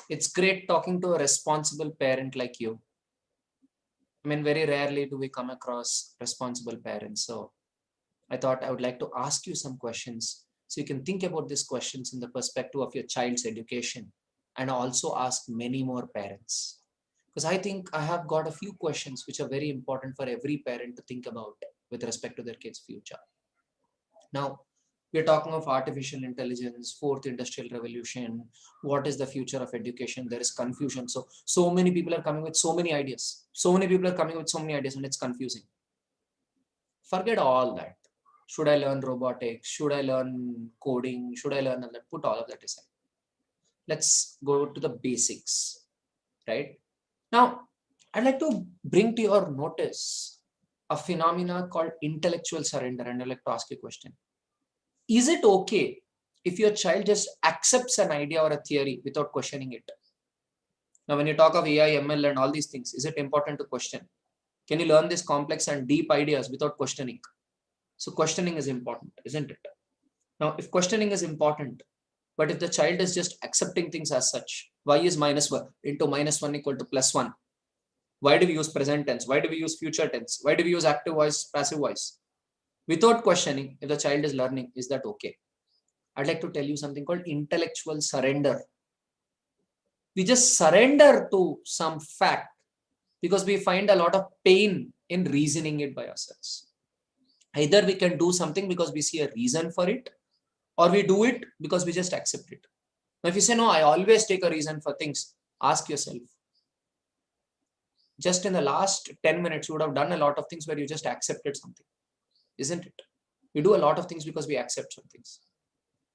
It's great talking to a responsible parent like you. I mean, very rarely do we come across responsible parents. So I thought I would like to ask you some questions so you can think about these questions in the perspective of your child's education and also ask many more parents. Because I think I have got a few questions which are very important for every parent to think about with respect to their kids' future. Now, we're talking of artificial intelligence, fourth industrial revolution. What is the future of education? There is confusion. So many people are coming with so many ideas. So many people are coming with so many ideas, and it's confusing. Forget all that. Should I learn robotics? Should I learn coding? Should I learn all that? Put all of that aside. Let's go to the basics, right? Now, I'd like to bring to your notice a phenomena called intellectual surrender, and I'd like to ask you a question. Is it okay if your child just accepts an idea or a theory without questioning it? Now, when you talk of AI, ML, and all these things, is it important to question? Can you learn these complex and deep ideas without questioning? So, questioning is important, isn't it? Now, if questioning is important, but if the child is just accepting things as such, y is minus 1 into minus 1 equal to plus 1. Why do we use present tense? Why do we use future tense? Why do we use active voice, passive voice? Without questioning, if the child is learning, is that okay? I'd like to tell you something called intellectual surrender. We just surrender to some fact because we find a lot of pain in reasoning it by ourselves. Either we can do something because we see a reason for it, or we do it because we just accept it. Now, if you say, no, I always take a reason for things, ask yourself. Just in the last 10 minutes, you would have done a lot of things where you just accepted something, isn't it? We do a lot of things because we accept some things.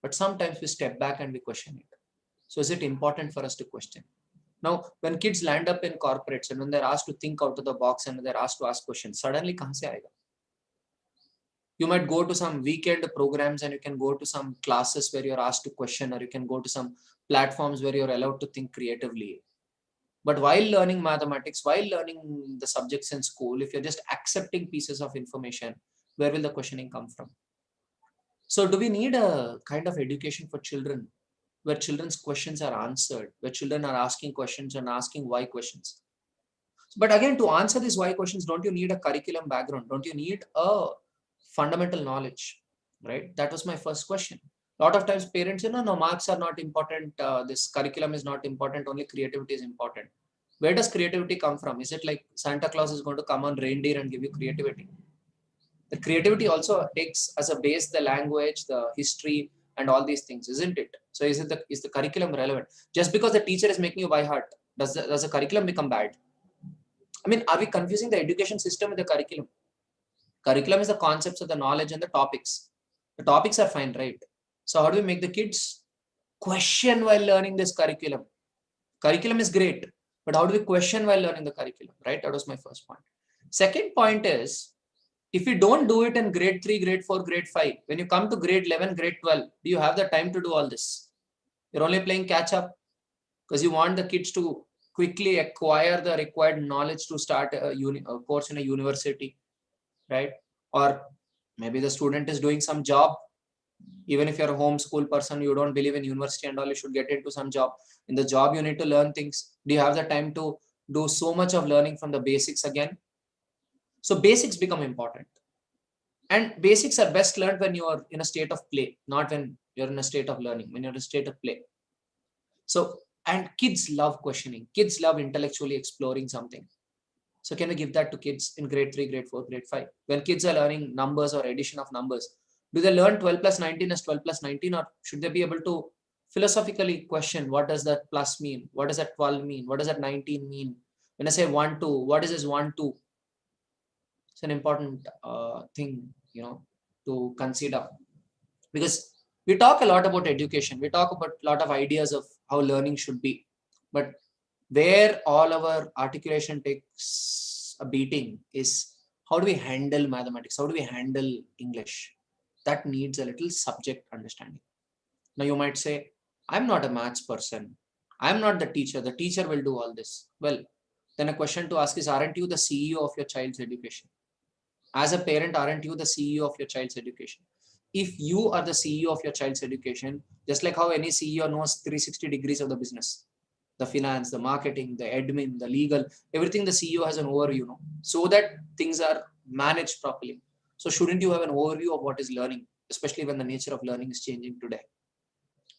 But sometimes we step back and we question it. So is it important for us to question? Now, when kids land up in corporates and when they're asked to think out of the box and they're asked to ask questions, suddenly kahan se aayega? You might go to some weekend programs and you can go to some classes where you're asked to question, or you can go to some platforms where you're allowed to think creatively. But while learning mathematics, while learning the subjects in school, if you're just accepting pieces of information, where will the questioning come from? So do we need a kind of education for children where children's questions are answered, where children are asking questions and asking why questions? But again, to answer these why questions, don't you need a curriculum background? Don't you need a fundamental knowledge, right? That was my first question. A lot of times parents say, no, marks are not important. This curriculum is not important. Only creativity is important. Where does creativity come from? Is it like Santa Claus is going to come on reindeer and give you creativity? The creativity also takes as a base the language, the history, and all these things, isn't it? So is the curriculum relevant? Just because the teacher is making you by heart, does the curriculum become bad? I mean, are we confusing the education system with the curriculum? Curriculum is the concepts of the knowledge and the topics. The topics are fine, right? So how do we make the kids question while learning this curriculum? Curriculum is great, but how do we question while learning the curriculum, right? That was my first point. Second point is, if you don't do it in grade 3, grade 4, grade 5, when you come to grade 11, grade 12, do you have the time to do all this? You're only playing catch up because you want the kids to quickly acquire the required knowledge to start a course in a university, right? Or maybe the student is doing some job. Even if you're a homeschool person, you don't believe in university and all, you should get into some job. In the job, you need to learn things. Do you have the time to do so much of learning from the basics again? So basics become important. And basics are best learned when you are in a state of play, not when you're in a state of learning, when you're in a state of play. So, and kids love questioning. Kids love intellectually exploring something. So can we give that to kids in grade 3, grade 4, grade 5? When kids are learning numbers or addition of numbers, do they learn 12 plus 19 as 12 plus 19, or should they be able to philosophically question what does that plus mean? What does that 12 mean? What does that 19 mean? When I say 1, 2, what is this 1, 2? It's an important thing, to consider, because we talk a lot about education. We talk about a lot of ideas of how learning should be, but where all our articulation takes a beating is how do we handle mathematics? How do we handle English? That needs a little subject understanding. Now you might say, I'm not a maths person. I'm not the teacher. The teacher will do all this. Well, then a question to ask is, aren't you the CEO of your child's education? As a parent, aren't you the CEO of your child's education? If you are the CEO of your child's education, just like how any CEO knows 360 degrees of the business, the finance, the marketing, the admin, the legal, everything the CEO has an overview, so that things are managed properly. So shouldn't you have an overview of what is learning, especially when the nature of learning is changing today?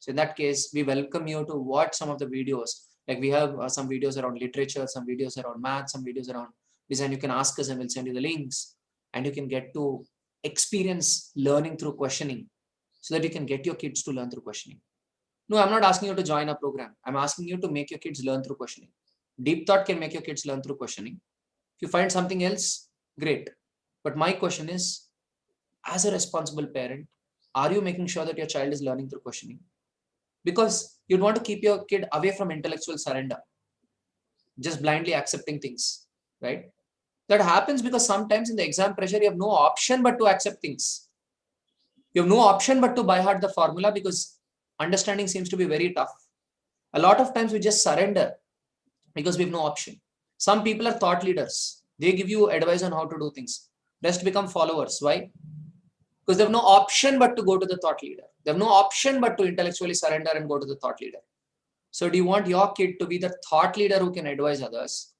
So in that case, we welcome you to watch some of the videos. Like we have some videos around literature, some videos around math, some videos around design. You can ask us and we'll send you the links, and you can get to experience learning through questioning, so that you can get your kids to learn through questioning. No, I'm not asking you to join a program. I'm asking you to make your kids learn through questioning. Deep thought can make your kids learn through questioning. If you find something else, great. But my question is, as a responsible parent, are you making sure that your child is learning through questioning? Because you'd want to keep your kid away from intellectual surrender, just blindly accepting things, right? That happens because sometimes in the exam pressure, you have no option but to accept things. You have no option but to by heart the formula, because understanding seems to be very tough. A lot of times we just surrender because we have no option. Some people are thought leaders. They give you advice on how to do things. Rest become followers. Why? Because they have no option but to go to the thought leader. They have no option but to intellectually surrender and go to the thought leader. So do you want your kid to be the thought leader who can advise others?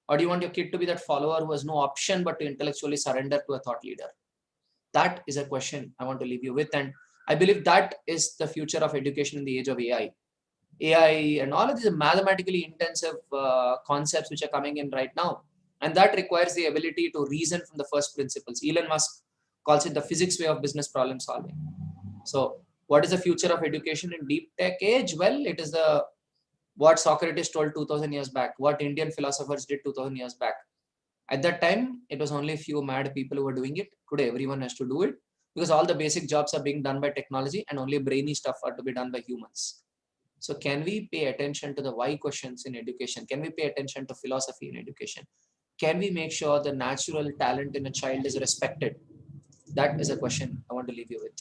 Or do you want your kid to be that follower who has no option but to intellectually surrender to a thought leader? That is a question I want to leave you with. And I believe that is the future of education in the age of AI. AI and all of these mathematically intensive concepts which are coming in right now. And that requires the ability to reason from the first principles. Elon Musk calls it the physics way of business problem solving. So what is the future of education in deep tech age? Well, it is the what Socrates told 2000 years back, what Indian philosophers did 2000 years back. At that time, it was only a few mad people who were doing it. Today, everyone has to do it because all the basic jobs are being done by technology and only brainy stuff are to be done by humans. So can we pay attention to the why questions in education? Can we pay attention to philosophy in education? Can we make sure the natural talent in a child is respected? That is a question I want to leave you with.